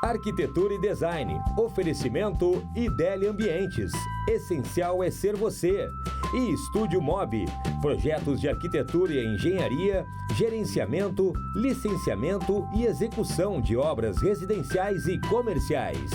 Arquitetura e Design. Oferecimento Ideli Ambientes. Essencial é ser você. E Estúdio Mob. Projetos de arquitetura e engenharia, gerenciamento, licenciamento e execução de obras residenciais e comerciais.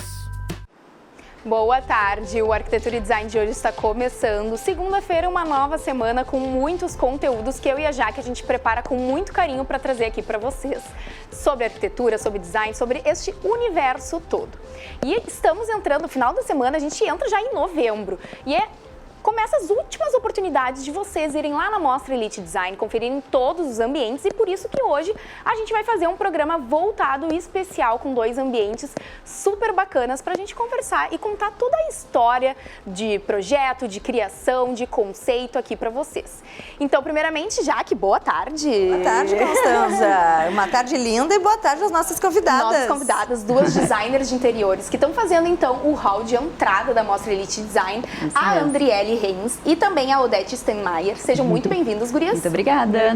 Boa tarde, o Arquitetura e Design de hoje está começando. Segunda-feira, uma nova semana com muitos conteúdos que eu e a Jaque a gente prepara com muito carinho para trazer aqui para vocês. Sobre arquitetura, sobre design, sobre este universo todo. E estamos entrando no final da semana, a gente entra já em novembro. E começa as últimas oportunidades de vocês irem lá na Mostra Elite Design, conferirem todos os ambientes, e por isso que hoje a gente vai fazer um programa voltado especial com 2 ambientes super bacanas para a gente conversar e contar toda a história de projeto, de criação, de conceito aqui para vocês. Então, primeiramente, Jaque, boa tarde. Boa tarde, Constanza. Uma tarde linda e boa tarde às nossas convidadas. Nossas convidadas, 2 designers de interiores que estão fazendo então o hall de entrada da Mostra Elite Design, a Andriele Reins e também a Odete Stenmaier. Sejam muito bem-vindas, gurias. Muito obrigada.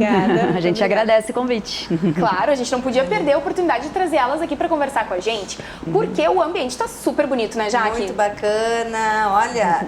A gente agradece o convite. Claro, a gente não podia perder a oportunidade de trazer elas aqui para conversar com a gente, porque o ambiente está super bonito, né, Jaque? Muito bacana. Olha,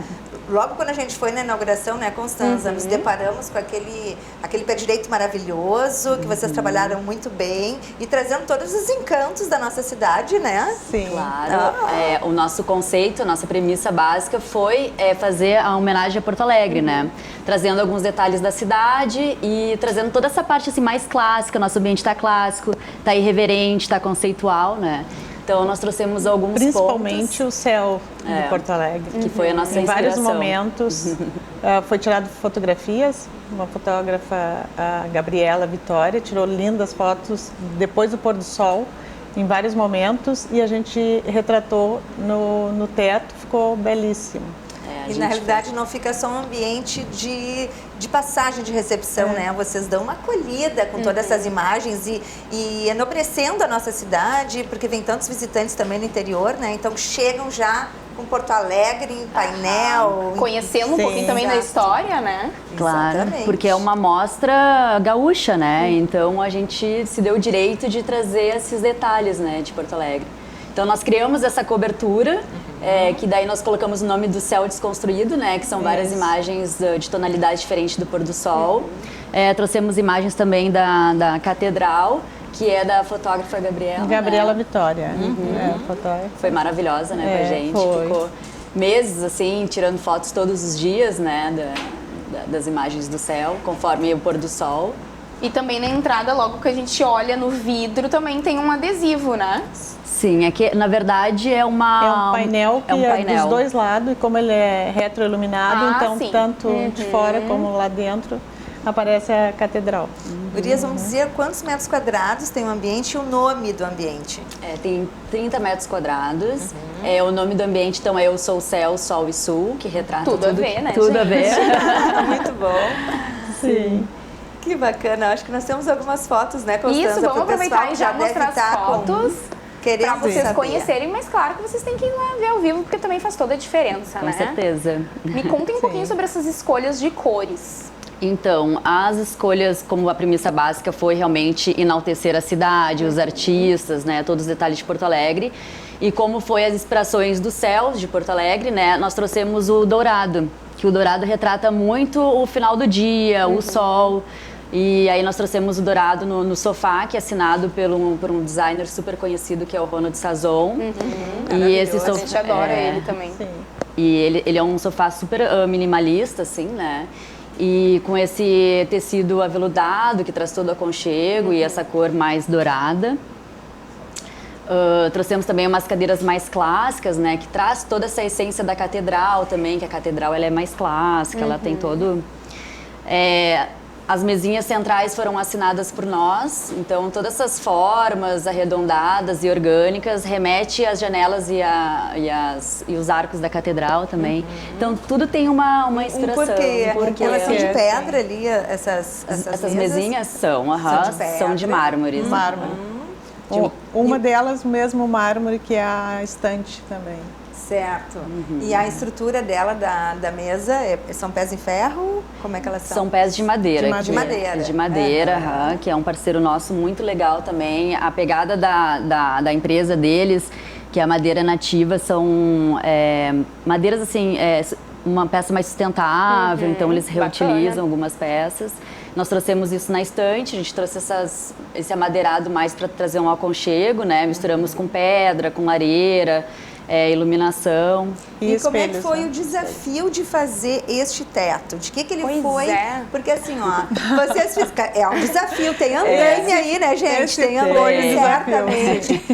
logo quando a gente foi na inauguração, né, Constanza, nos deparamos com aquele pé direito maravilhoso, que vocês trabalharam muito bem e trazendo todos os encantos da nossa cidade, né? Sim. Claro. O nosso conceito, a nossa premissa básica foi fazer a homenagem a Porto Alegre, né? Trazendo alguns detalhes da cidade e trazendo toda essa parte assim mais clássica. Nosso ambiente está clássico, está irreverente, está conceitual, né? Então, nós trouxemos alguns Principalmente pontos, o céu de Porto Alegre. que foi a nossa Em inspiração. vários momentos foi tirado fotografias. Uma fotógrafa, a Gabriela Vitória, tirou lindas fotos depois do pôr do sol, em vários momentos, e a gente retratou no teto, ficou belíssimo. E na realidade não fica só um ambiente de passagem, de recepção, né? Vocês dão uma acolhida com todas essas imagens e enobrecendo a nossa cidade, porque vem tantos visitantes também no interior, né? Então chegam já com Porto Alegre em painel. Conhecendo um pouquinho também da história, né? Claro, Exatamente. porque é uma mostra gaúcha, né? Então a gente se deu o direito de trazer esses detalhes, né, de Porto Alegre. Então nós criamos essa cobertura, que daí nós colocamos o nome do Céu Desconstruído, né? Que são várias imagens de tonalidade diferente do pôr do sol. Trouxemos imagens também da Catedral, que é da fotógrafa Gabriela. Gabriela né? Vitória, fotógrafa. Foi maravilhosa, né, pra gente. Foi. Ficou meses, assim, tirando fotos todos os dias, né, das imagens do céu, conforme o pôr do sol. E também na entrada, logo que a gente olha no vidro, também tem um adesivo, né? Sim, é que na verdade é um painel que é dos dois lados, e como ele é retroiluminado, então sim. tanto de fora como lá dentro aparece a catedral. Gurias, vamos dizer quantos metros quadrados tem o ambiente e o nome do ambiente? Tem 30 metros quadrados. O nome do ambiente, então, é Eu Sou o Céu, Sol e Sul, que retrata Tudo a ver, né, Tudo a gente? ver. Muito bom. Sim. Que bacana. Acho que nós temos algumas fotos, né, Constanza? Isso, vamos pro aproveitar pessoal e já deve mostrar as estar fotos querendo para vocês saber. conhecerem, mas claro que vocês têm que ir lá ver ao vivo, porque também faz toda a diferença, Com né? certeza. Me contem um pouquinho sobre essas escolhas de cores. Então, as escolhas, como a premissa básica foi realmente enaltecer a cidade, os artistas, né, todos os detalhes de Porto Alegre. E como foi as inspirações do céu de Porto Alegre, né, nós trouxemos o dourado, que o dourado retrata muito o final do dia, o sol. E aí nós trouxemos o dourado no sofá, que é assinado por um designer super conhecido, que é o Ronald Sazon. E esse A gente adora ele também. Sim. E ele é um sofá super minimalista, assim, né? E com esse tecido aveludado, que traz todo o aconchego e essa cor mais dourada. Trouxemos também umas cadeiras mais clássicas, né? Que traz toda essa essência da catedral também, que a catedral ela é mais clássica, ela tem todo... As mesinhas centrais foram assinadas por nós, então todas essas formas arredondadas e orgânicas remete às janelas e os arcos da catedral também. Então tudo tem uma inspiração. Porque elas são de pedra ali, essas mesinhas são de mármore. Mármore. Uma delas mesmo mármore, que é a estante também. Certo. E a estrutura dela, da mesa, são pés em ferro? Como é que elas são? São pés de madeira. De madeira. De madeira, que é um parceiro nosso muito legal também. A pegada da empresa deles, que é a madeira nativa, são madeiras assim, uma peça mais sustentável, então eles reutilizam algumas peças. Nós trouxemos isso na estante, a gente trouxe esse amadeirado mais para trazer um aconchego, né? Misturamos com pedra, com lareira, iluminação. E como é que foi o desafio de fazer este teto? De que ele foi? Porque assim, ó, vocês fizeram, é um desafio, tem andaime aí, né, gente? Tem andaime, certamente.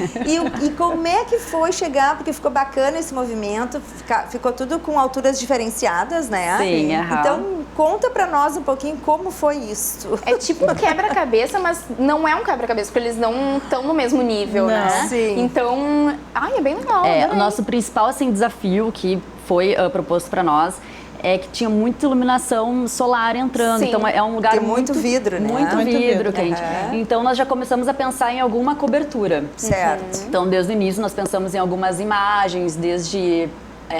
E como é que foi chegar, porque ficou bacana esse movimento, ficou tudo com alturas diferenciadas, né? Sim, Então, conta pra nós um pouquinho como foi isso. É tipo um quebra-cabeça, mas não é um quebra-cabeça, porque eles não estão no mesmo nível, né? Sim. Então, é bem legal. O nosso principal assim, desafio que foi proposto para nós é que tinha muita iluminação solar entrando. Sim. Então é um lugar tem muito vidro, né? Muito vidro, quente. Então nós já começamos a pensar em alguma cobertura. Certo. Então desde o início nós pensamos em algumas imagens, desde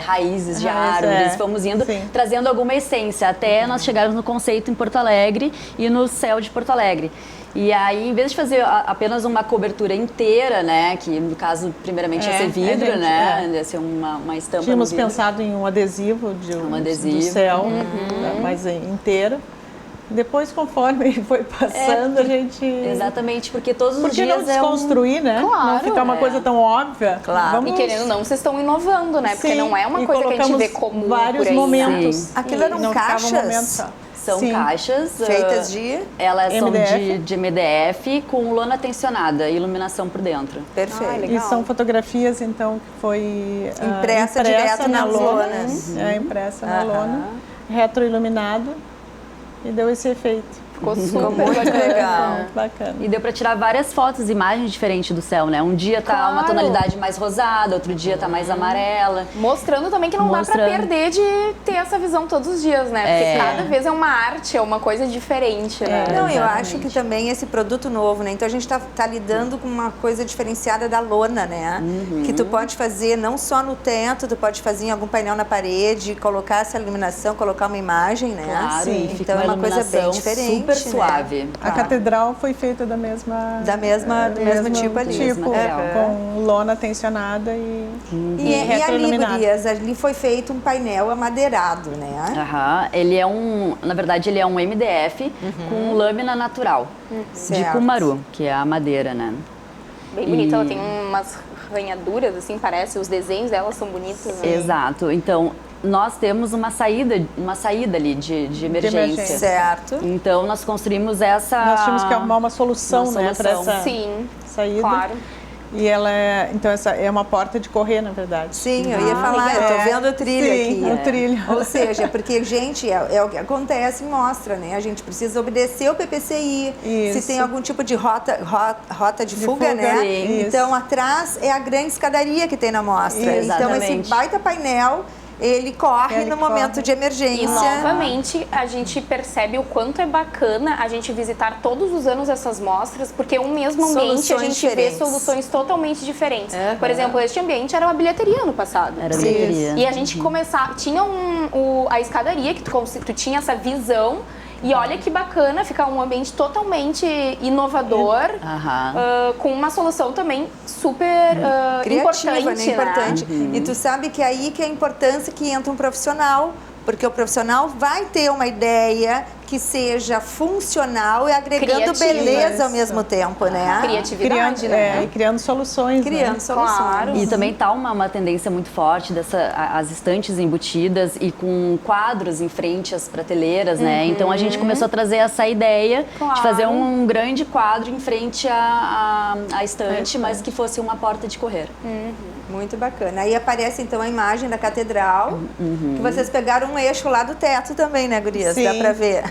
raízes de árvores, fomos indo, trazendo alguma essência, até nós chegarmos no conceito em Porto Alegre e no céu de Porto Alegre. E aí, em vez de fazer apenas uma cobertura inteira, né, que no caso, primeiramente, ia ser vidro, né, ia ser uma estampa. Tínhamos pensado em um adesivo do céu, mas inteiro. Depois, conforme foi passando, a gente... Exatamente, porque todos os dias não desconstruir, né? Claro, não ficar uma coisa tão óbvia. Claro. E querendo ou não, vocês estão inovando, né? Porque não é uma coisa que a gente vê comum vários por aí, momentos. Né? Aquilo eram caixas? São caixas feitas de... Elas MDF. são de MDF com lona tensionada e iluminação por dentro. Perfeito. E são fotografias, então, que foi impressa direto na nas lona. lonas. Impressa na lona, retroiluminado, e deu esse efeito. Ficou super muito legal. Bacana. E deu para tirar várias fotos, imagens diferentes do céu, né? Um dia tá uma tonalidade mais rosada, outro dia tá mais amarela. Mostrando também que não dá pra perder de ter essa visão todos os dias, né? Porque cada vez é uma arte, é uma coisa diferente, né? Não, eu acho que também esse produto novo, né? Então a gente tá lidando com uma coisa diferenciada da lona, né? Que tu pode fazer não só no teto, tu pode fazer em algum painel na parede, colocar essa iluminação, colocar uma imagem, né? Claro, Sim. fica Então é uma coisa bem diferente. Super suave. Né? A catedral foi feita do mesmo tipo ali. Com lona tensionada e ali, gurias, ali foi feito um painel amadeirado, né? Ele é na verdade, ele é um MDF com lâmina natural de cumaru, que é a madeira, né? Bem bonita, ela tem umas ranhaduras, assim, parece, os desenhos dela são bonitos. Né? Exato, então nós temos uma saída ali de emergência. Certo. Então nós construímos essa... Nós tínhamos que arrumar uma solução, né, para essa saída. Claro. E ela então essa é uma porta de correr, na verdade. Sim, eu ia falar, eu tô vendo o trilho aqui. O trilho. Ou seja, porque, gente, é o que acontece em mostra, né? A gente precisa obedecer o PPCI. Isso. Se tem algum tipo de rota de fuga, né? Sim. Então, atrás é a grande escadaria que tem na mostra. Então, esse baita painel... Ele corre no momento de emergência. E novamente a gente percebe o quanto é bacana a gente visitar todos os anos essas mostras, porque o mesmo ambiente a gente vê soluções totalmente diferentes. Por exemplo, este ambiente era uma bilheteria no passado. Era bilheteria. E a gente tinha a escadaria que tu tinha essa visão. E olha que bacana ficar um ambiente totalmente inovador, com uma solução também super criativa, importante. Importante. E tu sabe que aí que é a importância que entra um profissional, porque o profissional vai ter uma ideia que seja funcional e agregando beleza ao mesmo tempo, né? Criatividade, né? E criando soluções. Claro. E também tá uma tendência muito forte as estantes embutidas e com quadros em frente às prateleiras, né? Então a gente começou a trazer essa ideia de fazer um grande quadro em frente à estante, mas que fosse uma porta de correr. Muito bacana. Aí aparece então a imagem da catedral, que vocês pegaram um eixo lá do teto também, né, gurias? Sim. Dá pra ver.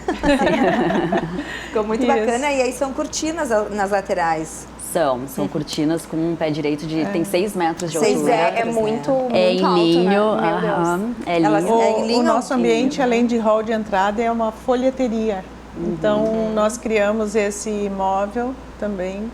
Ficou muito bacana. E aí são cortinas nas laterais. São cortinas com um pé direito tem 6 metros de altura. 6 metros, é muito alto, em linho, né? Meu Deus. É linho. O nosso ambiente, além de hall de entrada, é uma folheteria. Então, nós criamos esse imóvel também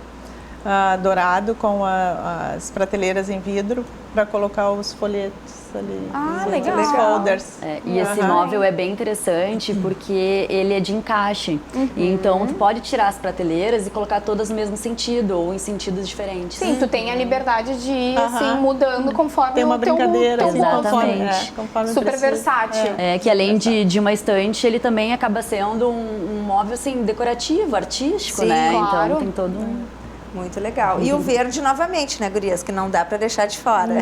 dourado com as prateleiras em vidro para colocar os folhetos ali. Legal. Os folders. E esse móvel é bem interessante porque ele é de encaixe. E então tu pode tirar as prateleiras e colocar todas no mesmo sentido ou em sentidos diferentes. Sim, tu tem a liberdade de ir assim, mudando conforme Tem uma o teu brincadeira, assim, Exatamente. conforme super precisa. versátil. Que além de uma estante, ele também acaba sendo um móvel assim, decorativo, artístico, Sim, né? claro. Então tem todo um... Muito legal. E o verde novamente, né, gurias? Que não dá para deixar de fora.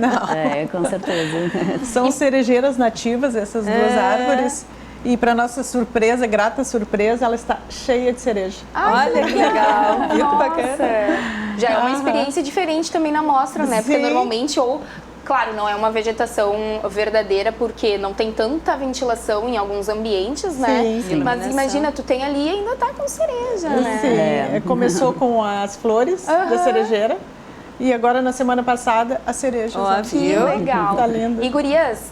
com certeza. São cerejeiras nativas, essas duas árvores. E para nossa surpresa, grata surpresa, ela está cheia de cereja. Olha que legal. Viu que Nossa. bacana? Já é uma experiência diferente também na mostra, né? Porque Sim. normalmente, claro, não é uma vegetação verdadeira porque não tem tanta ventilação em alguns ambientes, né? Sim. Mas imagina, tu tem ali e ainda tá com cereja, né? Sim, começou com as flores da cerejeira e agora na semana passada as cerejas. Ó, Que viu? legal. Tá lindo. E gurias,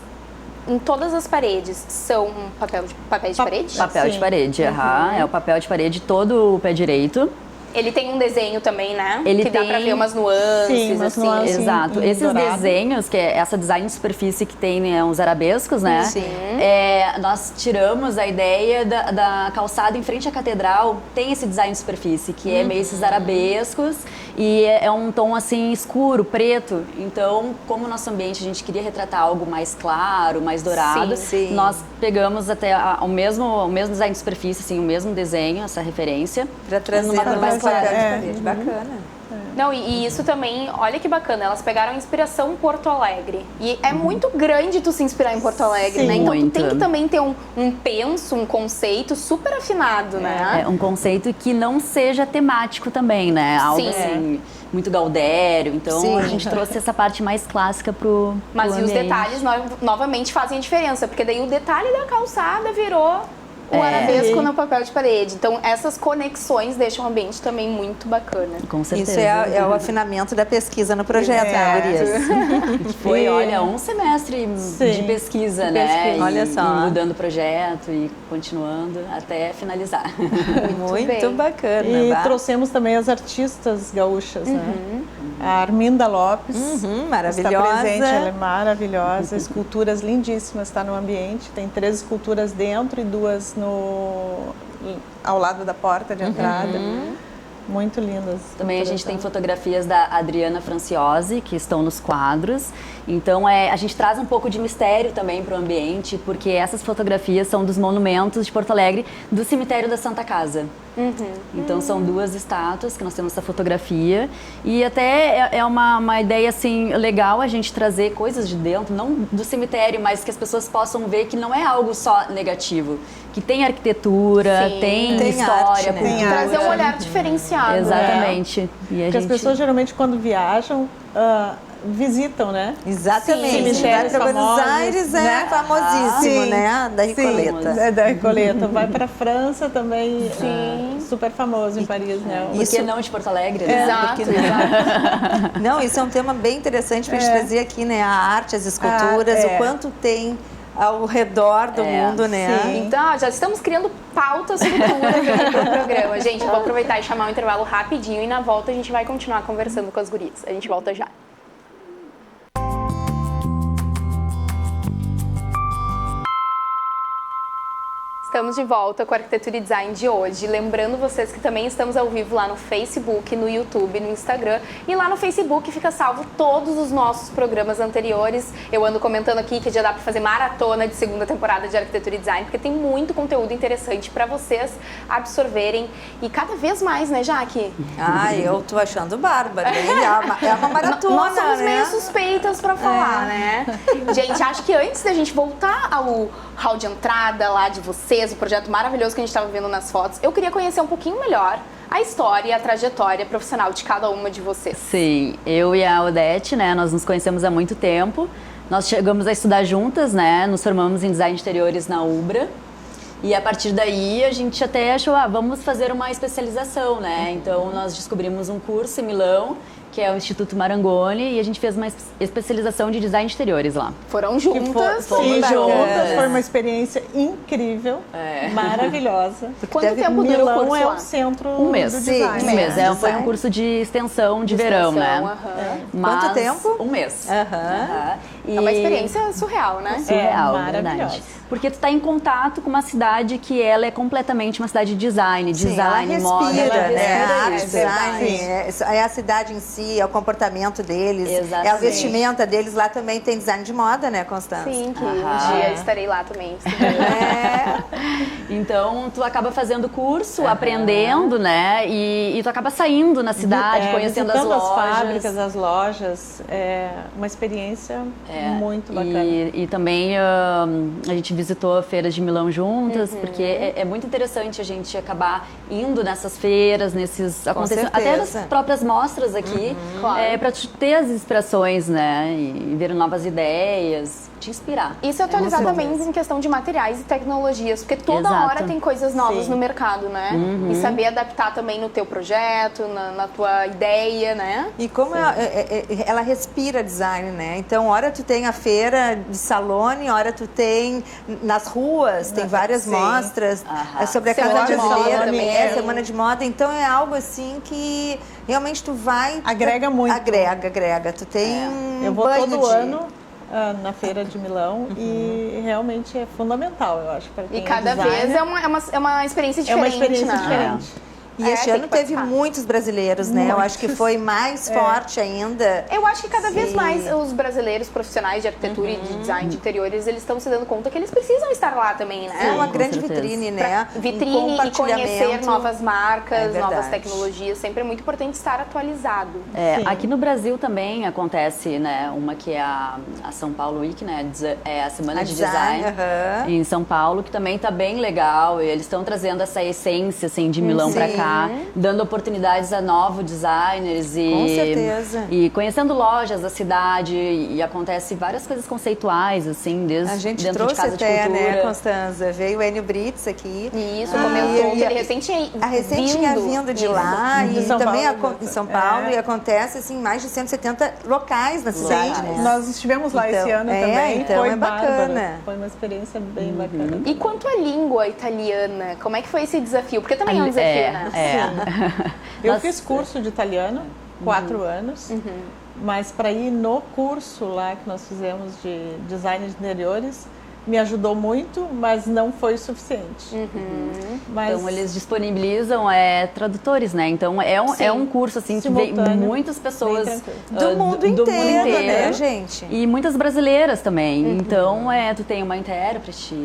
em todas as paredes são papéis de parede? Papel de Sim. parede, é o papel de parede todo o pé direito. Ele tem um desenho também, né? Ele que dá pra tem- ver umas nuances, Sim, umas assim. nuances. Exato. em Esses dourado. desenhos, que é essa design de superfície que tem uns arabescos, né? Sim. Nós tiramos a ideia da calçada em frente à catedral, tem esse design de superfície, que é meio esses arabescos e é um tom assim escuro, preto. Então, como o nosso ambiente a gente queria retratar algo mais claro, mais dourado, Sim, sim. nós pegamos até o mesmo design de superfície, assim, o mesmo desenho, essa referência. Para trazer numa cor mais papel de clara. parede. Bacana. Não, e isso também, olha que bacana, elas pegaram a inspiração Porto Alegre. E é muito grande tu se inspirar em Porto Alegre, Sim. né? Então tu Muito. tem que também ter um penso, um conceito super afinado, né? É um conceito que não seja temático também, né? Algo Sim. assim, muito gaudério. Então Sim. a gente trouxe essa parte mais clássica pro Mas pro e os ambiente. detalhes novamente fazem a diferença, porque daí o detalhe da calçada virou o arabesco no papel de parede. Então essas conexões deixam o ambiente também muito bacana. Com certeza. Isso é o afinamento da pesquisa no projeto, né, gurias? Foi, olha, um semestre de Sim. pesquisa, né? Olha só. E mudando o projeto e continuando até finalizar. Muito bem. bacana. E bah. trouxemos também as artistas gaúchas, né? A Arminda Lopes. Uhum, Está maravilhosa. presente, ela é maravilhosa, esculturas lindíssimas, está no ambiente, tem 3 esculturas dentro e 2 ao lado da porta de entrada, muito lindas. Também a gente tem fotografias da Adriana Franciosi, que estão nos quadros. Então, a gente traz um pouco de mistério também para o ambiente, porque essas fotografias são dos monumentos de Porto Alegre, do cemitério da Santa Casa. Então, são 2 estátuas que nós temos essa fotografia. E até é uma ideia, assim, legal a gente trazer coisas de dentro, não do cemitério, mas que as pessoas possam ver que não é algo só negativo. Que tem arquitetura, Sim. tem Tem história, arte, né? cultura. Tem Trazer um olhar diferenciado. Exatamente. E a Porque as gente... pessoas geralmente quando viajam, visitam, né? Exatamente. Sim, Vai para Buenos famosos, Aires, é né? famosíssimo, Sim. né? Da Recoleta. É da Recoleta. Vai para a França também, Sim. super famoso em Paris, né? Por que Isso- não de Porto Alegre, né? Exato, exato. Não, isso é um tema bem interessante para a gente trazer aqui, né? A arte, as esculturas, o quanto tem ao redor do mundo, né? sim. Então, ó, já estamos criando pautas futuras aqui pro programa. Gente, eu vou aproveitar e chamar um intervalo rapidinho e na volta a gente vai continuar conversando com as gurias. A gente volta já. Estamos de volta com a Arquitetura e Design de hoje. Lembrando vocês que também estamos ao vivo lá no Facebook, no YouTube, no Instagram. E lá no Facebook fica salvo todos os nossos programas anteriores. Eu ando comentando aqui que já dá para fazer maratona de segunda temporada de Arquitetura e Design, porque tem muito conteúdo interessante para vocês absorverem. E cada vez mais, né, Jaque? Ai, eu tô achando bárbaro. É uma maratona, Nós somos né? meio suspeitas para falar, né? Gente, acho que antes da gente voltar ao hall de entrada lá de vocês, o projeto maravilhoso que a gente estava vendo nas fotos, eu queria conhecer um pouquinho melhor a história e a trajetória profissional de cada uma de vocês. Sim, eu e a Odete, né, nós nos conhecemos há muito tempo. Nós chegamos a estudar juntas, né, nos formamos em design de interiores na UBRA. E a partir daí a gente até achou, vamos fazer uma especialização, né? Então nós descobrimos um curso em Milão que é o Instituto Marangoni, e a gente fez uma especialização de design de interiores lá. Foram juntas? Sim, bacana. juntas. Foi uma experiência incrível, maravilhosa. Quanto tempo dura o Milão curso é lá? o centro Um mês. do design. Um mês. Design. Foi um curso de extensão de verão, né? aham. Mas Quanto tempo? Um mês. Aham. E... É uma experiência surreal, né? surreal, maravilhosa. verdade. Porque tu tá em contato com uma cidade que ela é completamente uma cidade de design, Sim, design, ela moda. respira, ela né? respira A arte, isso. design, é a cidade em si, é o comportamento deles, é a Exatamente. vestimenta deles. Lá também tem design de moda, né, Constança? Sim, que Aham. um dia estarei lá também. Então, tu acaba fazendo curso, aprendendo, né? E tu acaba saindo na cidade, conhecendo as visitando lojas. as fábricas, as lojas. É uma experiência muito bacana. E também a gente visitou feiras de Milão juntas, porque é muito interessante a gente acabar indo nessas feiras, nesses acontecimentos, até nas certeza. próprias mostras aqui, Claro. para ter as inspirações, né? E ver novas ideias, te inspirar. E se atualizar também em questão de materiais e tecnologias, porque toda Exato. hora tem coisas novas Sim. no mercado, né? E saber adaptar também no teu projeto, na tua ideia, né? E como ela respira design, né? Então, hora tu tem a feira de Salone, hora tu tem nas ruas, tem várias Sim. mostras Aham. sobre a Semana casa de moda brasileira, também, semana de moda. Então, é algo assim que realmente tu vai... Agrega muito. Agrega. Tu tem um Eu vou banho todo de... ano na feira de Milão e realmente é fundamental, eu acho, para quem E cada é designer. vez é uma experiência É diferente, uma experiência né? diferente. E este tem ano que teve participar. muitos brasileiros, né? Eu acho que foi mais forte ainda. Eu acho que cada vez Sim. mais os brasileiros profissionais de arquitetura e de design de interiores, eles estão se dando conta que eles precisam estar lá também, né? É uma com grande certeza. vitrine, né? Vitrine Um e conhecer compartilhamento. novas marcas, É verdade. novas tecnologias. Sempre é muito importante estar atualizado. Sim. Aqui no Brasil também acontece, né, uma que é a São Paulo Week, né, é a Semana A de design, Design aham. em São Paulo, que também tá bem legal, e eles estão trazendo essa essência, assim, de Milão pra Sim. cá, dando oportunidades a novos designers e... Com certeza. E conhecendo lojas da cidade, e acontece várias coisas conceituais, assim, desde A gente dentro de trouxe casa de até, cultura. né, Constanza? Veio o Enio Brits aqui. E isso comentou que ele recém tinha vindo de lá De e São também Paulo, em São Paulo é. e acontece assim em mais de 170 locais na cidade, Sim, né? nós estivemos lá Então, esse ano também. então foi é bacana. bárbaro. Foi uma experiência bem bacana. E quanto à língua italiana, como é que foi esse desafio? Porque também é um desafio, né? Eu Nós- fiz curso de italiano, 4 anos, mas para ir no curso lá que nós fizemos de design de interiores, me ajudou muito, mas não foi o suficiente. Mas Então, eles disponibilizam tradutores, né? Então, é um curso, assim, que vem Simultâneo, muitas pessoas bem tranquilo. Do mundo inteiro, né, gente? E muitas brasileiras também. Então, tu tem uma intérprete,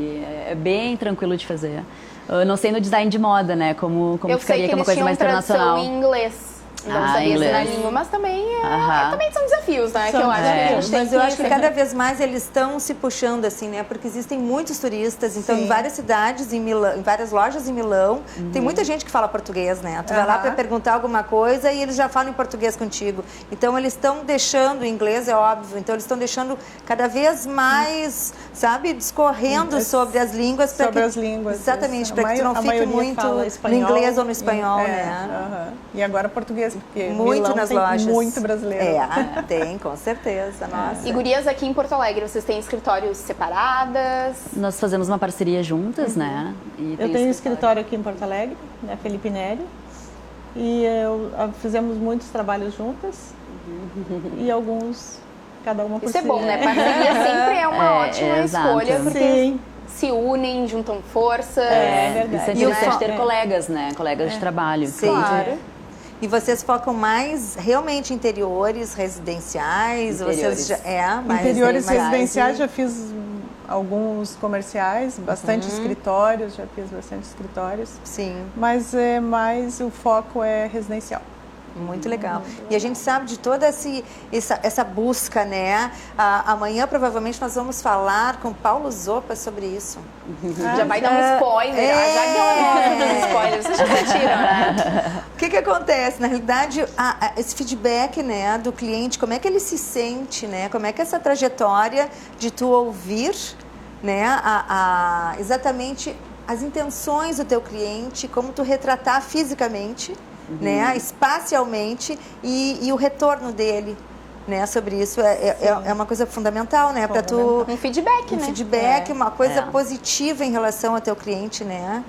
é bem tranquilo de fazer. Eu não sei no design de moda, né? Como Eu sei ficaria, que que é uma eles coisa tinham mais tradução internacional. em inglês. Não Ah, sabia inglês. na língua, mas também, Aham. também são desafios, né? Que São eu acho que a gente tem Mas eu acho que cada vez mais eles estão se puxando assim, né? Porque existem muitos turistas, então Sim. em várias cidades, em várias lojas em Milão, tem muita gente que fala português, né? Tu vai lá para perguntar alguma coisa e eles já falam em português contigo. Então eles estão deixando o inglês, é óbvio, então eles estão deixando cada vez mais, sabe, discorrendo sobre as línguas. pra sobre que- as línguas. Exatamente, para que tu não A fique maioria muito fala no espanhol, inglês ou no espanhol, é, né? aham. E agora português, porque Muito Milão nas tem lojas. muito brasileiro. Tem, com certeza. Nossa. E gurias, aqui em Porto Alegre, vocês têm escritórios separadas? Nós fazemos uma parceria juntas, né? E Eu tem tenho um escritório aqui em Porto Alegre, na Felipe Neri, e fizemos muitos trabalhos juntas e alguns, cada uma por Isso é si. bom, né? Parceria sempre é uma ótima exato. escolha, porque Sim, se unem, juntam forças. é Isso é verdade. interessante ter É. colegas, né? Colegas de trabalho. Sim. Claro. E vocês focam mais realmente em interiores residenciais? Interiores. Vocês mais Interiores mais- residenciais, já fiz alguns comerciais, bastante escritórios, já fiz bastante escritórios, Sim, mas o foco é residencial. muito legal. E a gente sabe de toda essa busca, né? Amanhã, provavelmente, nós vamos falar com Paulo Zoppa sobre isso. Já vai dar um spoiler. Já deu um spoiler, vocês já sentiram, né? O que acontece? Na realidade, esse feedback, né, do cliente, como é que ele se sente, né? Como é que essa trajetória de tu ouvir, né, exatamente as intenções do teu cliente, como tu retratar fisicamente, né, espacialmente e o retorno dele, né, sobre isso é uma coisa fundamental, né, para tu um feedback, um né? feedback, uma coisa positiva em relação ao teu cliente, né?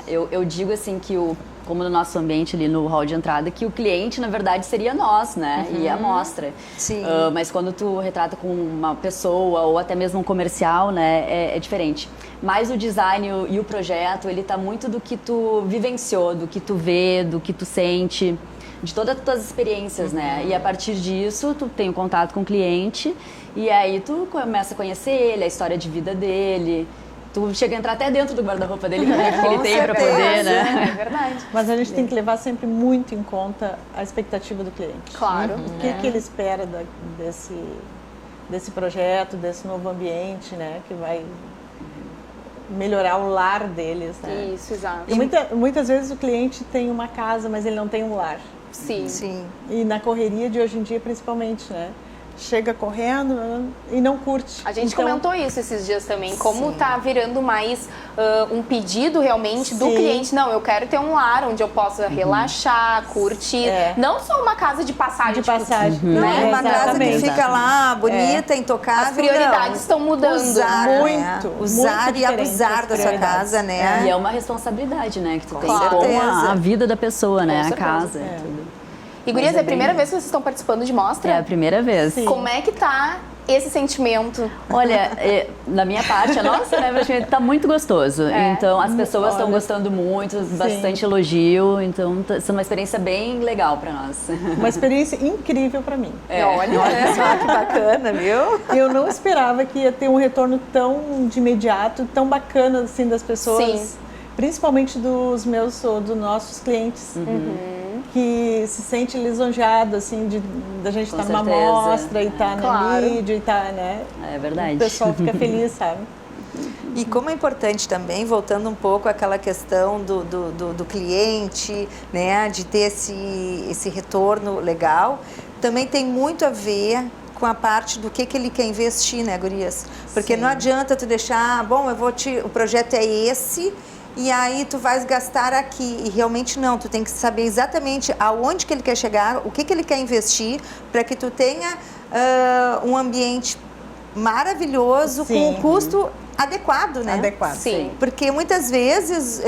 Eu digo assim que como no nosso ambiente ali no hall de entrada, que o cliente, na verdade, seria nós, né? E a amostra. Sim. Mas quando tu retrata com uma pessoa ou até mesmo um comercial, né? É diferente. Mas o design e o projeto, ele tá muito do que tu vivenciou, do que tu vê, do que tu sente, de todas as tuas experiências, né? E a partir disso, tu tem um contato com o cliente e aí tu começa a conhecer ele, a história de vida dele. Tu chega a entrar até dentro do guarda-roupa dele, que ele tem para poder, né? É verdade. Mas a gente tem que levar sempre muito em conta a expectativa do cliente. Claro. O que ele espera desse projeto, desse novo ambiente, né? Que vai melhorar o lar deles, né? Isso, exato. E muitas vezes o cliente tem uma casa, mas ele não tem um lar. Sim. Sim. E na correria de hoje em dia, principalmente, né? Chega correndo e não curte. A gente Então, comentou isso esses dias também, como tá virando mais um pedido realmente do Sim. cliente. Não, eu quero ter um lar onde eu possa relaxar, curtir. Não só uma casa de passagem. de passagem. Não, né? uma casa que Exatamente. fica lá bonita, intocável. As prioridades estão mudando. Usar, Muito, né? muito Usar e diferente abusar as da sua prioridades. casa, né? E é uma responsabilidade, né? Que tu tem certeza. com a vida da pessoa, né? A certeza. casa. Tudo. E gurias, é a primeira vez que vocês estão participando de mostra? É a primeira vez. Sim. Como é que tá esse sentimento? Olha, na minha parte, a nossa, né, praticamente tá muito gostoso. Então, as pessoas estão gostando muito, bastante elogio. Então, tá sendo uma experiência bem legal para nós. Uma experiência incrível para mim. Olha só que bacana, viu? Eu não esperava que ia ter um retorno tão de imediato, tão bacana assim das pessoas. Sim. Principalmente dos nossos clientes. Que se sente lisonjado, assim, da gente Com estar numa certeza. mostra e estar Claro. no vídeo e estar, né? É verdade. O pessoal fica feliz, sabe? E como é importante também, voltando um pouco àquela questão do cliente, né, de ter esse retorno legal, também tem muito a ver com a parte do que ele quer investir, né, gurias? Porque não adianta tu deixar, bom, o projeto é esse, e aí tu vais gastar aqui, e realmente não, tu tem que saber exatamente aonde que ele quer chegar, o que ele quer investir, para que tu tenha um ambiente maravilhoso, Sim. com um custo adequado, né? Adequado. Sim. Porque muitas vezes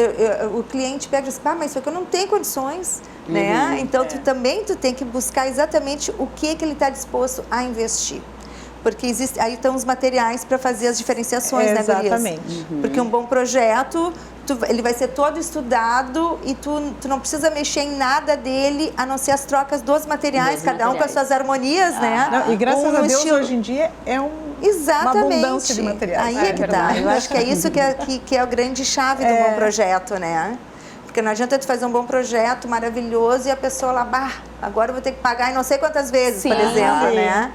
o cliente pega e diz, mas isso aqui eu não tenho condições, né? Então tu tem que buscar exatamente o que ele está disposto a investir. Porque aí estão os materiais para fazer as diferenciações, né, gurias? Exatamente. Porque um bom projeto, ele vai ser todo estudado e tu não precisa mexer em nada dele, a não ser as trocas dos materiais, cada um com as suas harmonias, né? Não, e graças Um a Deus, estilo- hoje em dia, é uma Exatamente. abundância de materiais. Aí é que tá. Eu acho que é isso que é a grande chave do bom projeto, né? Porque não adianta tu fazer um bom projeto maravilhoso e a pessoa lá, agora eu vou ter que pagar em não sei quantas vezes, por Sim. exemplo, Sim. né?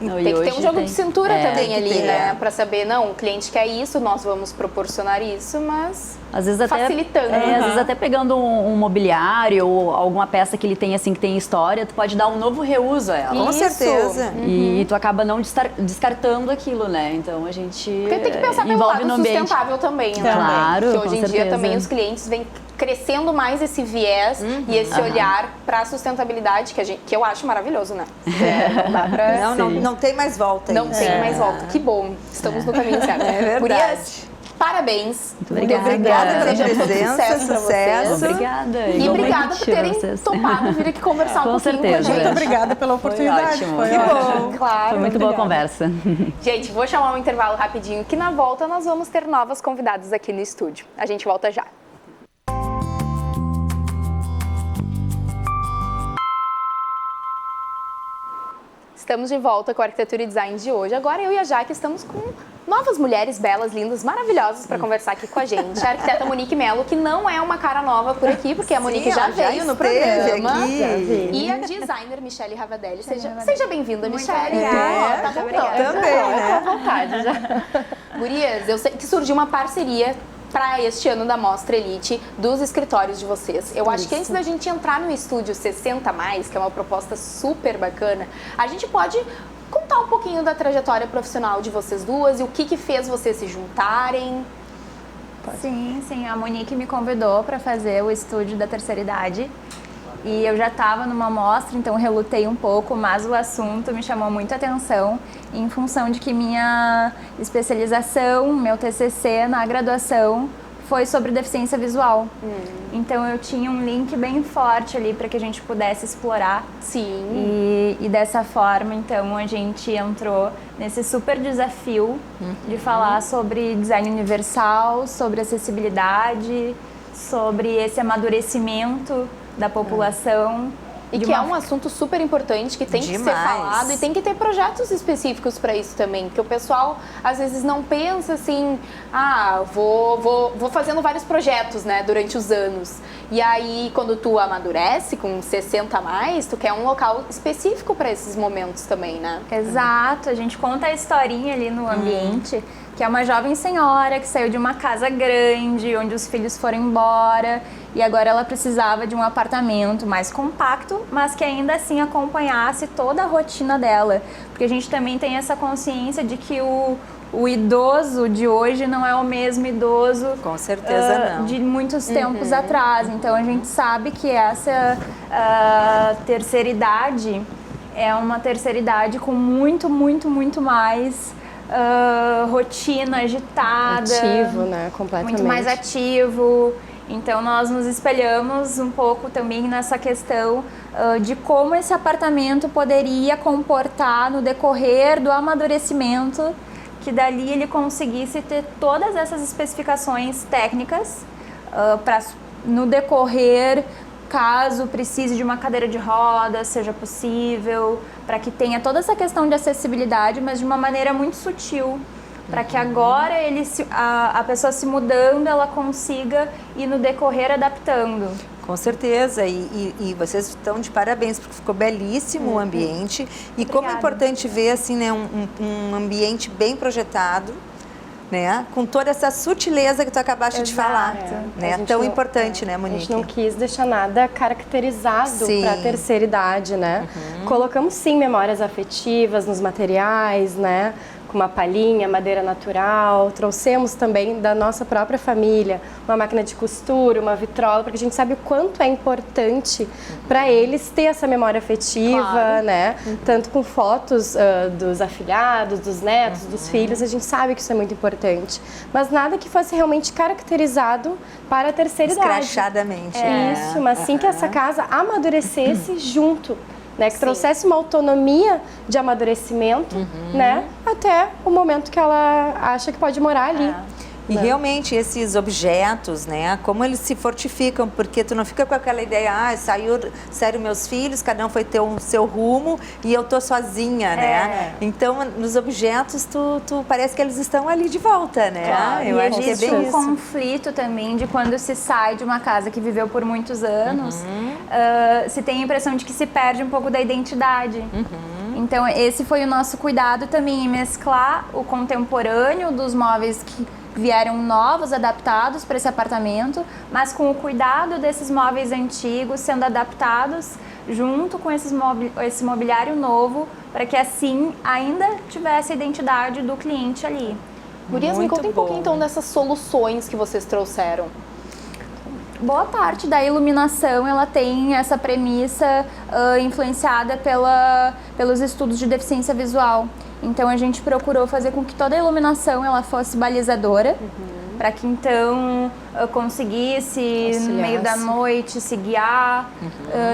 Não, Tem que ter um jogo de cintura também Tem que ali, ter. né? Pra saber, não, o cliente quer isso, nós vamos proporcionar isso, mas Às vezes até, facilitando. às vezes até pegando um mobiliário ou alguma peça que ele tem assim que tem história, tu pode dar um novo reuso a ela. Com Isso. certeza. E tu acaba não descartando aquilo, né? Então a gente Porque tem que pensar pelo envolve lado no ambiente. sustentável também, né? Claro, Que hoje com em dia certeza. também os clientes vêm crescendo mais esse viés e esse olhar para a sustentabilidade, que eu acho maravilhoso, né? Não dá pra... Não tem mais volta. Não isso. tem mais volta. Que bom. Estamos no caminho certo. É verdade. Gurias, parabéns. Muito obrigada. Obrigada pela Desejo muito presença, pra sucesso. vocês. Obrigada. E igualmente obrigada por terem pra vocês. topado vir aqui conversar Com um pouquinho com a certeza. gente. Muito obrigada pela oportunidade. ótimo. Foi Que ótimo. bom. Claro. Foi muito boa a Obrigada. conversa. Gente, vou chamar um intervalo rapidinho, que na volta nós vamos ter novas convidadas aqui no estúdio. A gente volta já. Estamos de volta com a Arquitetura e Design de hoje. Agora eu e a Jaque estamos com novas mulheres belas, lindas, maravilhosas para conversar aqui com a gente. A arquiteta Monique Melo, que não é uma cara nova por aqui, porque a Monique já ela já veio no esteve programa. aqui. E a designer Michele Ravadelli. Seja bem-vinda, Michele. obrigada. Tá voltando. Também, né? Tô à vontade já. Gurias, eu sei que surgiu uma parceria para este ano da Mostra Elite dos escritórios de vocês. Eu acho que antes da gente entrar no estúdio 60+, que é uma proposta super bacana, a gente pode contar um pouquinho da trajetória profissional de vocês duas e o que fez vocês se juntarem. Sim, a Monique me convidou para fazer o estúdio da terceira idade. E eu já estava numa mostra, então relutei um pouco, mas o assunto me chamou muita atenção em função de que minha especialização, meu TCC na graduação foi sobre deficiência visual. Então eu tinha um link bem forte ali para que a gente pudesse explorar. Sim. E dessa forma, então, a gente entrou nesse super desafio de falar sobre design universal, sobre acessibilidade, sobre esse amadurecimento da população. E que é um assunto super importante, que tem que ser falado e tem que ter projetos específicos para isso também, porque o pessoal às vezes não pensa assim, vou fazendo vários projetos, né, durante os anos. E aí, quando tu amadurece com 60 a mais, tu quer um local específico para esses momentos também, né? Exato, a gente conta a historinha ali no ambiente, que é uma jovem senhora que saiu de uma casa grande, onde os filhos foram embora, e agora ela precisava de um apartamento mais compacto, mas que ainda assim acompanhasse toda a rotina dela. Porque a gente também tem essa consciência de que o idoso de hoje não é o mesmo idoso, com certeza não, de muitos tempos atrás. Então a gente sabe que essa terceira idade é uma terceira idade com muito mais rotina agitada, ativo, né? Completamente. Muito mais ativo. Então nós nos espelhamos um pouco também nessa questão de como esse apartamento poderia comportar no decorrer do amadurecimento, que dali ele conseguisse ter todas essas especificações técnicas para no decorrer, caso precise de uma cadeira de rodas, seja possível, para que tenha toda essa questão de acessibilidade, mas de uma maneira muito sutil, para que agora a pessoa se mudando, ela consiga ir no decorrer adaptando. Com certeza, e vocês estão de parabéns, porque ficou belíssimo o ambiente. E Obrigada. Como é importante ver assim, né, um ambiente bem projetado, né, com toda essa sutileza que tu acabaste de falar. Né? Tão importante, né, Monique? A gente não quis deixar nada caracterizado para a terceira idade, né? Colocamos sim memórias afetivas nos materiais, né? Com uma palhinha, madeira natural, trouxemos também da nossa própria família uma máquina de costura, uma vitrola, porque a gente sabe o quanto é importante para eles ter essa memória afetiva, né? Tanto com fotos dos afilhados, dos netos, dos filhos, a gente sabe que isso é muito importante. Mas nada que fosse realmente caracterizado para a terceira idade. Escrachadamente. Isso, mas sim que essa casa amadurecesse junto. Né, que trouxesse uma autonomia de amadurecimento, né, até o momento que ela acha que pode morar ali. E realmente esses objetos, né, como eles se fortificam, porque tu não fica com aquela ideia, saíram meus filhos, cada um foi ter o seu rumo e eu tô sozinha, né? Então, nos objetos, tu parece que eles estão ali de volta, né? Claro. Eu e acho que é existe bem um isso. conflito também de quando se sai de uma casa que viveu por muitos anos, se tem a impressão de que se perde um pouco da identidade. Então, esse foi o nosso cuidado também, em mesclar o contemporâneo dos móveis que vieram novos, adaptados para esse apartamento, mas com o cuidado desses móveis antigos sendo adaptados junto com esse mobiliário novo, para que assim ainda tivesse a identidade do cliente ali. Gurias, me conta um pouquinho então dessas soluções que vocês trouxeram. Boa parte da iluminação ela tem essa premissa influenciada pelos estudos de deficiência visual. Então a gente procurou fazer com que toda a iluminação ela fosse balizadora, para que então conseguisse no meio da noite se guiar.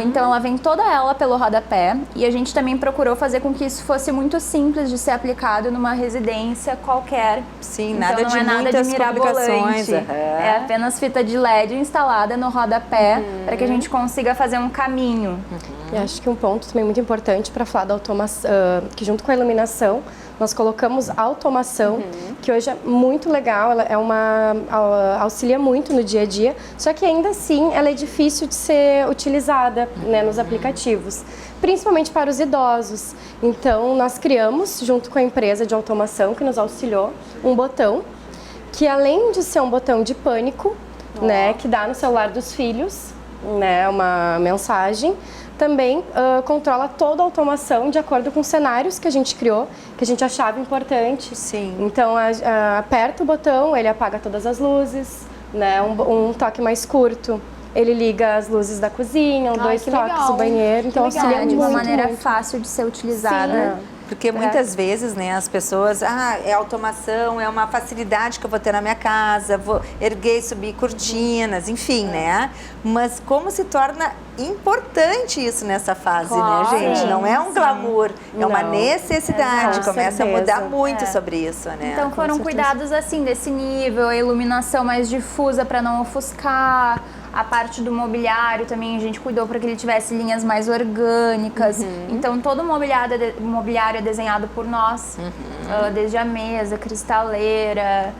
Então ela vem toda ela pelo rodapé, e a gente também procurou fazer com que isso fosse muito simples de ser aplicado numa residência qualquer. Sim, então, nada não de é nada muitas de mirabolante. complicações. É apenas fita de LED instalada no rodapé, para que a gente consiga fazer um caminho. E acho que um ponto também muito importante para falar da automação, que junto com a iluminação, nós colocamos a automação, que hoje é muito legal, ela auxilia muito no dia a dia, só que ainda assim ela é difícil de ser utilizada, né, nos aplicativos, principalmente para os idosos. Então nós criamos, junto com a empresa de automação que nos auxiliou, um botão que, além de ser um botão de pânico, né, que dá no celular dos filhos, né, uma mensagem, também controla toda a automação de acordo com cenários que a gente criou, que a gente achava importante. Sim. Então, aperta o botão, ele apaga todas as luzes, né? Um toque mais curto, Ele liga as luzes da cozinha, dois que toques legal. do banheiro, então Que legal. auxilia De muito, uma maneira muito. fácil de ser utilizada. Porque muitas vezes, né, as pessoas, é automação, é uma facilidade que eu vou ter na minha casa, vou erguer e subir cortinas, enfim, né? Mas como se torna importante isso nessa fase, Claro. né, gente? Não é um glamour, é uma Não. necessidade. Exato. Começa a Com mudar certeza. muito sobre isso, né? Então foram certeza. cuidados assim desse nível, a iluminação mais difusa para não ofuscar, a parte do mobiliário também a gente cuidou para que ele tivesse linhas mais orgânicas. Então todo o mobiliário é desenhado por nós, desde a mesa, cristaleira,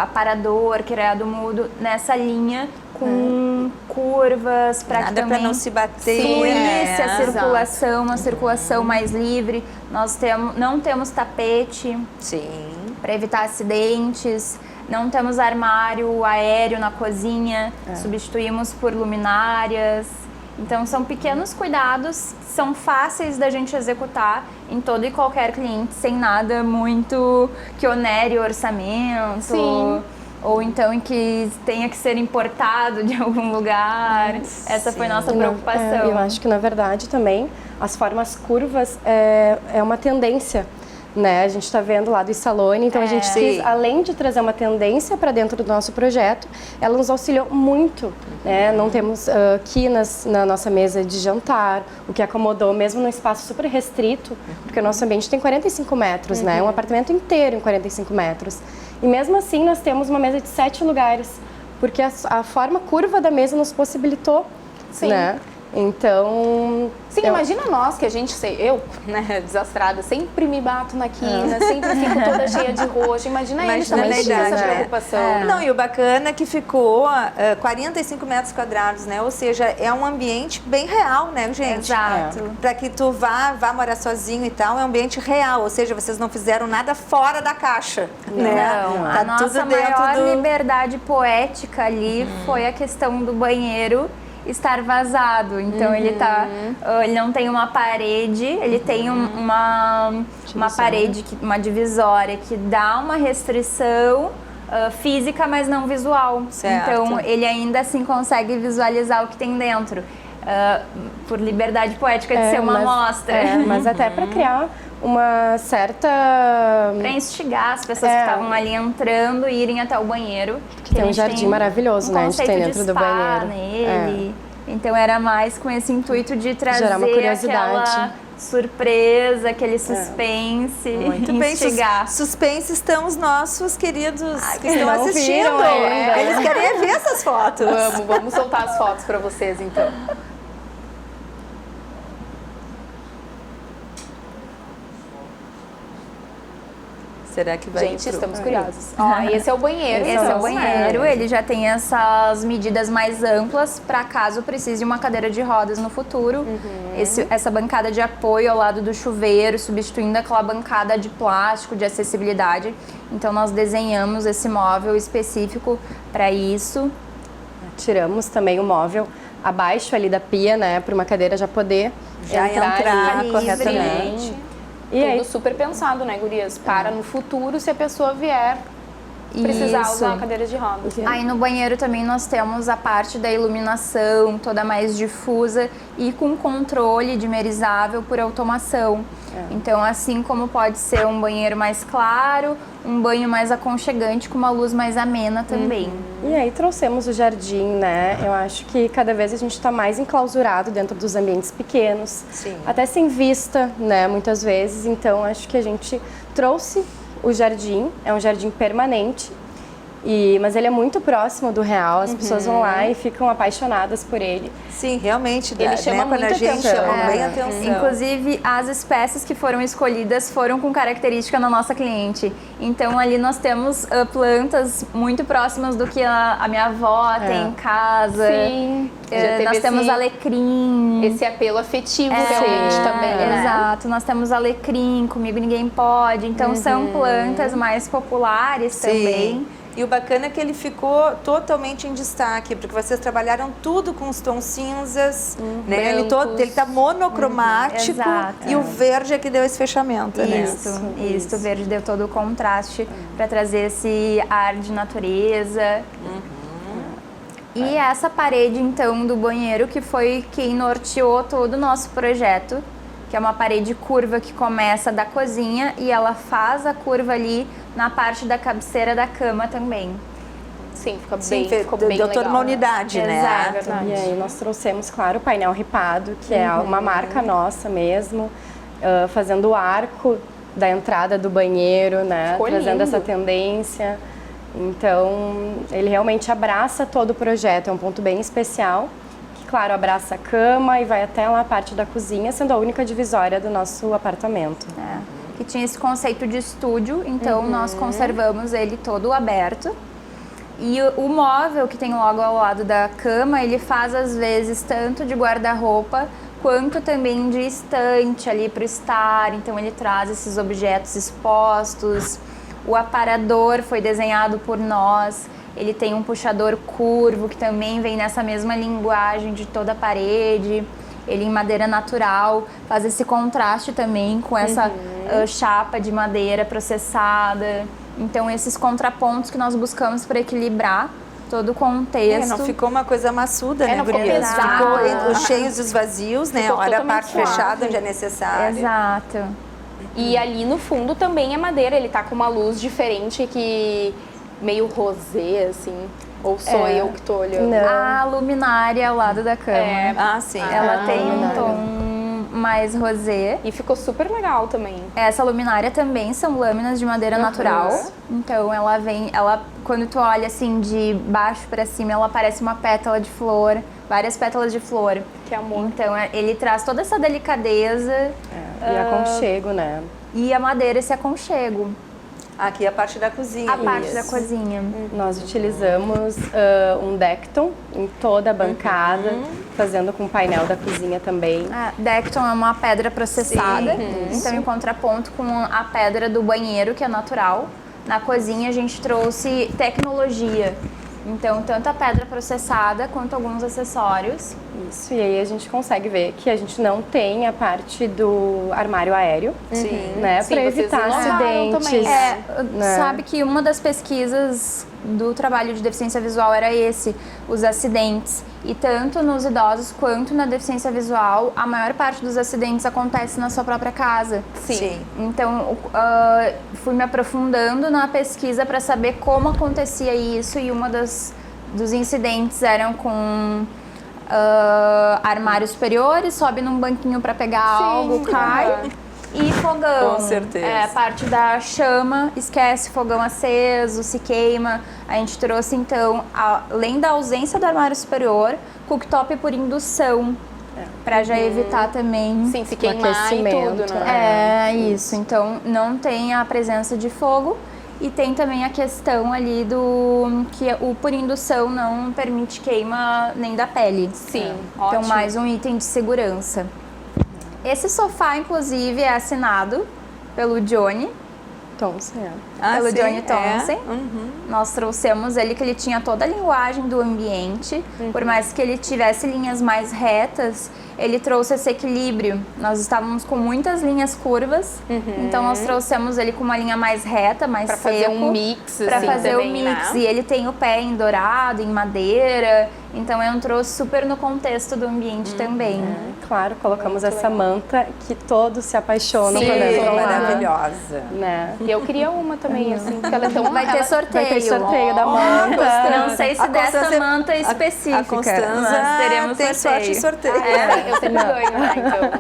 aparador, criado mudo, nessa linha com curvas para que Nada também para não se bater. fluísse a né? circulação, uma circulação mais livre. Nós não temos tapete Sim. para evitar acidentes. Não temos armário aéreo na cozinha, substituímos por luminárias. Então são pequenos cuidados que são fáceis da gente executar em todo e qualquer cliente, sem nada muito que onere o orçamento. Sim. Ou então em que tenha que ser importado de algum lugar. Essa foi nossa preocupação. Eu acho que, na verdade, também as formas curvas é uma tendência, né? A gente está vendo lá do Issalone, então a gente quis, além de trazer uma tendência para dentro do nosso projeto, ela nos auxiliou muito, né? Não temos quinas na nossa mesa de jantar, o que acomodou mesmo num espaço super restrito, porque o nosso ambiente tem 45 metros, né? Um apartamento inteiro em 45 metros. E mesmo assim nós temos uma mesa de 7 lugares, porque a forma curva da mesa nos possibilitou, né? Então... Sim, imagina nós que a gente, eu, né, desastrada, sempre me bato na quina, sempre fico toda cheia de roxo. Imagina eles Imagina também na tinham essa idade, né? preocupação. Não, e o bacana é que ficou 45 metros quadrados, né? Ou seja, é um ambiente bem real, né, gente? Exato. Para que tu vá morar sozinho e tal, é um ambiente real. Ou seja, vocês não fizeram nada fora da caixa, né? Não, Tá a nossa tudo dentro maior liberdade poética ali foi a questão do banheiro estar vazado. Então ele não tem uma parede, ele tem uma parede, uma divisória que dá uma restrição física, mas não visual. Certo. Então ele ainda assim consegue visualizar o que tem dentro. Por liberdade poética de ser uma amostra. Mas até para criar uma certa... Para instigar as pessoas que estavam ali entrando e irem até o banheiro. Que tem um jardim maravilhoso, né? A gente tem dentro do banheiro. Nele. Então era mais com esse intuito de trazer gerar uma curiosidade. aquela surpresa, aquele suspense, Muito bem, instigar. suspense estão os nossos queridos que estão não assistindo. viram ainda. Eles querem ver essas fotos. Vamos soltar as fotos para vocês, então. Será que vai Gente, estamos curiosos. Ó, esse é o banheiro. Esse é então, o banheiro, ele já tem essas medidas mais amplas para caso precise de uma cadeira de rodas no futuro. Essa bancada de apoio ao lado do chuveiro, substituindo aquela bancada de plástico de acessibilidade. Então nós desenhamos esse móvel específico para isso. Tiramos também o móvel abaixo ali da pia, né, para uma cadeira já poder entrar ali, corretamente. E Tudo aí, super pensado, né, gurias? Para no futuro, se a pessoa vier precisar Isso. usar uma cadeira de rodas. Aí no banheiro também nós temos a parte da iluminação, toda mais difusa e com controle dimerizável por automação. Então, assim como pode ser um banheiro mais claro, um banho mais aconchegante com uma luz mais amena também. E aí trouxemos o jardim, né? Eu acho que cada vez a gente está mais enclausurado dentro dos ambientes pequenos, Sim. até sem vista, né? Muitas vezes. Então acho que a gente trouxe o jardim, é um jardim permanente, mas ele é muito próximo do real. As pessoas vão lá e ficam apaixonadas por ele. Sim, realmente. Ele chama quando a muita gente atenção. chama bem atenção. Inclusive, as espécies que foram escolhidas foram com característica na nossa cliente. Então, ali nós temos plantas muito próximas do que a minha avó tem em casa. Sim. Já teve Nós temos alecrim. esse apelo afetivo realmente também, né? Exato. Nós temos alecrim, Comigo Ninguém Pode. Então, são plantas mais populares também. E o bacana é que ele ficou totalmente em destaque, porque vocês trabalharam tudo com os tons cinzas, né? Ele tá monocromático exato. e o verde é que deu esse fechamento, né? Isso, o verde deu todo o contraste para trazer esse ar de natureza. E essa parede, então, do banheiro, que foi quem norteou todo o nosso projeto, que é uma parede curva que começa da cozinha e ela faz a curva ali na parte da cabeceira da cama também. Sim, ficou deu bem toda legal, uma unidade, né? Exato. E aí nós trouxemos, claro, o painel ripado, que é uma marca nossa mesmo, fazendo o arco da entrada do banheiro, né? Ficou Trazendo lindo. essa tendência. Então, ele realmente abraça todo o projeto, é um ponto bem especial, que, claro, abraça a cama e vai até lá a parte da cozinha, sendo a única divisória do nosso apartamento. Que tinha esse conceito de estúdio, então nós conservamos ele todo aberto. E o móvel que tem logo ao lado da cama, ele faz às vezes tanto de guarda-roupa quanto também de estante ali para o estar. Então ele traz esses objetos expostos. O aparador foi desenhado por nós. Ele tem um puxador curvo que também vem nessa mesma linguagem de toda a parede. Ele em madeira natural, faz esse contraste também com essa chapa de madeira processada. Então, esses contrapontos que nós buscamos para equilibrar todo o contexto. Não ficou uma coisa maçuda, né, não ficou gurias? pesado. Ficou os cheios e os vazios, né? Ficou Olha a totalmente parte suave. fechada onde é necessário. Exato. E ali no fundo também é madeira, ele tá com uma luz diferente que meio rosé, assim. Ou sou eu que tô olhando? Não. A luminária ao lado da cama. Ah, sim. Ela tem um luminária. tom mais rosé. E ficou super legal também. Essa luminária também são lâminas de madeira natural. Então ela quando tu olha assim de baixo para cima, ela parece uma pétala de flor, várias pétalas de flor. Que amor. Então ele traz toda essa delicadeza E aconchego, né? e a madeira esse aconchego. Aqui a parte da cozinha. A parte da cozinha. Nós utilizamos um Decton em toda a bancada, fazendo com o painel da cozinha também. Decton é uma pedra processada, então em contraponto com a pedra do banheiro, que é natural. Na cozinha a gente trouxe tecnologia. Então, tanto a pedra processada quanto alguns acessórios. Isso, e aí a gente consegue ver que a gente não tem a parte do armário aéreo, né? Sim, Para vocês evitar inovaram acidentes. também. né? Sabe que uma das pesquisas do trabalho de deficiência visual era os acidentes. E tanto nos idosos quanto na deficiência visual, a maior parte dos acidentes acontece na sua própria casa. Sim. Então, fui me aprofundando na pesquisa para saber como acontecia isso, e dos incidentes eram com armários superiores, sobe num banquinho para pegar algo, cai. E fogão. Com certeza. Parte da chama, esquece, fogão aceso, se queima. A gente trouxe, então, além da ausência do armário superior, cooktop por indução. Para já evitar também... Sim, se queimar e aquecimento, tudo, né? Isso. Então, não tem a presença de fogo. E tem também a questão ali que o por indução não permite queima nem da pele. Sim, Então, ótimo. mais um item de segurança. Esse sofá, inclusive, é assinado pelo Johnny. Thompson. Pelo sim, Johnny Thompson. Uhum. Nós trouxemos ele, que ele tinha toda a linguagem do ambiente. Por mais que ele tivesse linhas mais retas, ele trouxe esse equilíbrio. Nós estávamos com muitas linhas curvas, então nós trouxemos ele com uma linha mais reta, mais Pra seco. fazer um mix, Pra assim, fazer também, o mix. né? E ele tem o pé em dourado, em madeira. Então entrou super no contexto do ambiente também. Claro, colocamos essa manta que todos se apaixonam Sim, quando entram lá. Maravilhosa. Né? E eu queria uma também, assim, porque ela é tão... Vai ter sorteio. Vai ter sorteio da manta. Não sei se dessa manta específica, A Constanza mas teremos tem sorte em sorteio. Eu sempre ganho, né, então...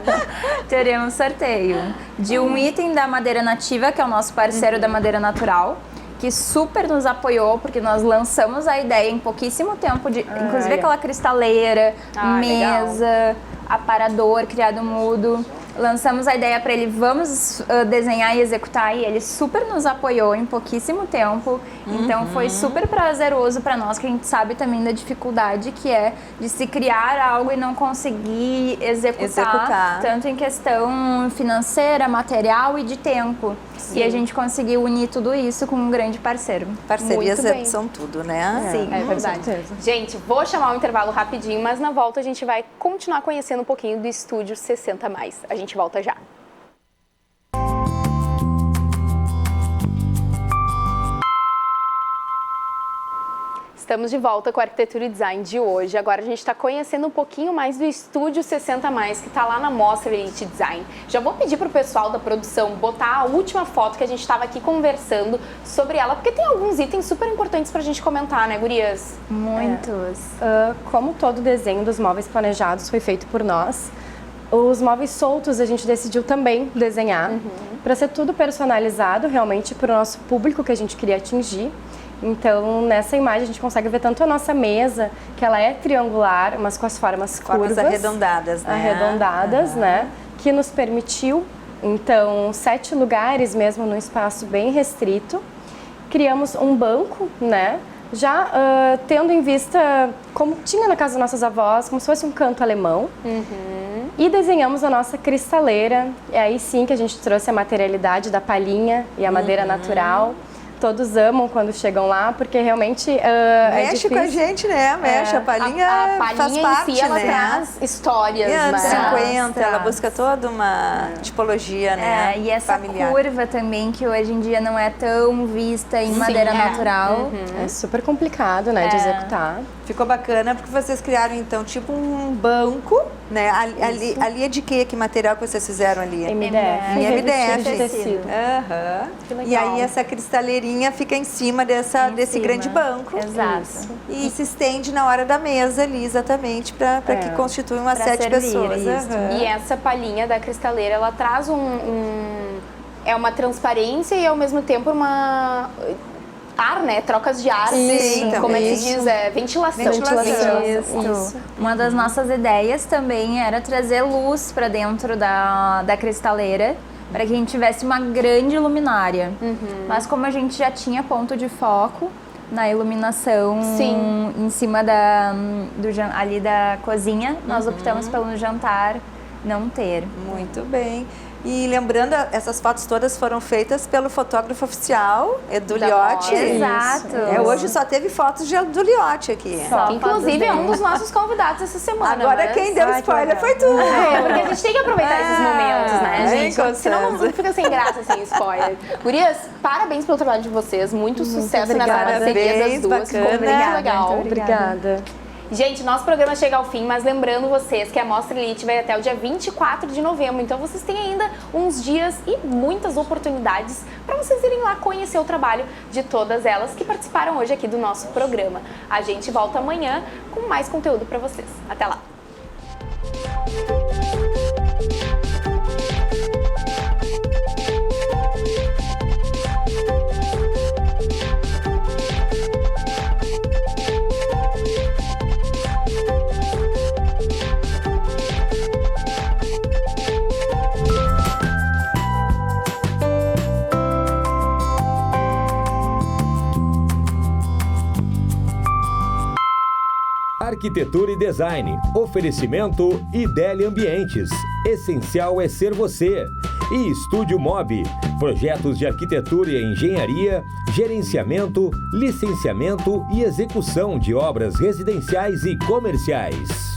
Teremos sorteio de um item da madeira nativa, que é o nosso parceiro da madeira natural, que super nos apoiou, porque nós lançamos a ideia em pouquíssimo tempo, inclusive aquela cristaleira, mesa, aparador, criado mudo. Lançamos a ideia para ele, vamos desenhar e executar, e ele super nos apoiou em pouquíssimo tempo. Então foi super prazeroso para nós, que a gente sabe também da dificuldade que é de se criar algo e não conseguir executar. Tanto em questão financeira, material e de tempo. Sim. E a gente conseguiu unir tudo isso com um grande parceiro. Parcerias Muito bem. são tudo, né? Sim. É verdade. Gente, vou chamar o intervalo rapidinho, mas na volta a gente vai continuar conhecendo um pouquinho do Estúdio 60+. A gente volta já. Estamos de volta com a Arquitetura e Design de hoje. Agora a gente está conhecendo um pouquinho mais do Estúdio 60+, que está lá na Mostra Elite Design. Já vou pedir para o pessoal da produção botar a última foto que a gente estava aqui conversando sobre ela, porque tem alguns itens super importantes para a gente comentar, né, gurias? Muitos. Como todo desenho dos móveis planejados foi feito por nós, os móveis soltos a gente decidiu também desenhar, para ser tudo personalizado realmente para o nosso público que a gente queria atingir. Então, nessa imagem a gente consegue ver tanto a nossa mesa, que ela é triangular, mas com as formas curvas. Arredondadas, né? Arredondadas, né? Que nos permitiu, então, 7 lugares mesmo num espaço bem restrito. Criamos um banco, né? Já tendo em vista, como tinha na casa das nossas avós, como se fosse um canto alemão. E desenhamos a nossa cristaleira. É aí sim que a gente trouxe a materialidade da palhinha e a madeira natural. Todos amam quando chegam lá, porque realmente é difícil. Com a gente, né? Mexe, a palhinha, a palhinha faz parte, em si, ela né? traz histórias, E anos né? 50, ela busca toda uma tipologia, né? E essa familiar. curva também, que hoje em dia não é tão vista em madeira natural. É super complicado, né, de executar. Ficou bacana porque vocês criaram, então, tipo um banco, né? Ali é de quê? Que material que vocês fizeram ali? MDF. MDF. De tecido. Aham. Que legal. E aí essa cristaleirinha fica em cima desse cima. grande banco. Exato. E se estende na hora da mesa ali, exatamente, para que constitui umas Pra 7 servir, pessoas. isso. Aham. E essa palhinha da cristaleira, ela traz é uma transparência e ao mesmo tempo uma ar, né? Trocas de ar. Sim, como é que isso. se diz? Ventilação. Isso. Uma das nossas ideias também era trazer luz para dentro da cristaleira, para que a gente tivesse uma grande luminária. Mas como a gente já tinha ponto de foco na iluminação em cima ali da cozinha, nós optamos pelo jantar não ter. Muito bem. E lembrando, essas fotos todas foram feitas pelo fotógrafo oficial, Edu Liotti. Exato. Hoje só teve fotos do Liotti aqui. Que inclusive é um dos nossos convidados essa semana. Agora mas... quem deu spoiler foi tu. Porque a gente tem que aproveitar esses momentos, né, gente? com Senão não certeza. fica sem graça, sem spoiler. Gurias, parabéns pelo trabalho de vocês. Muito sucesso nessa obrigada. parceria das duas. Bacana. Ficou muito legal. Obrigada. Gente, nosso programa chega ao fim, mas lembrando vocês que a Mostra Elite vai até o dia 24 de novembro. Então vocês têm ainda uns dias e muitas oportunidades para vocês irem lá conhecer o trabalho de todas elas que participaram hoje aqui do nosso programa. A gente volta amanhã com mais conteúdo para vocês. Até lá! Arquitetura e Design. Oferecimento Idélia Ambientes. Essencial é ser você. E Estúdio Mob. Projetos de arquitetura e engenharia, gerenciamento, licenciamento e execução de obras residenciais e comerciais.